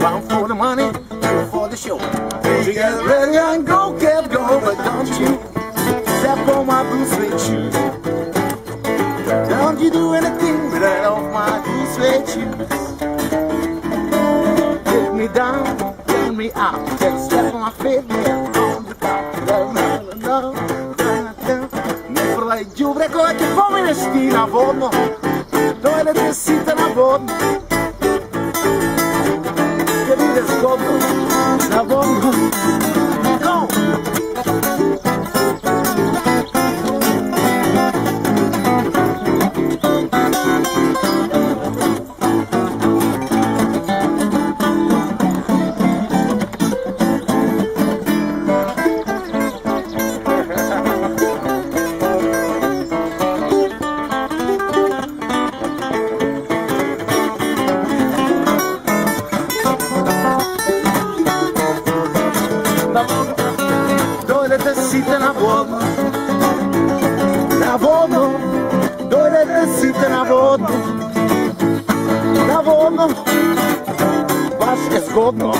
One for the money, two for the show. You get ready and go, get go, but don't you step on my blue suede shoes. Don't you do anything without off my blue suede shoes. Get me down, turn me out, just step on my feet, yeah, on the top. Не фрлай дюбре, кога ќе поминеш ти на водно, дојдете сите на водно. Ќе биде згодно на водно. Go! Dojdete site na vodno, na vodno, dojdete site na vodno, na vodno, baš je zgodno.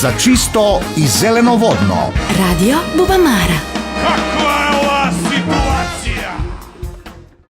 Za čisto i zeleno vodno. Radio Bubamara. Kakva je ova situacija?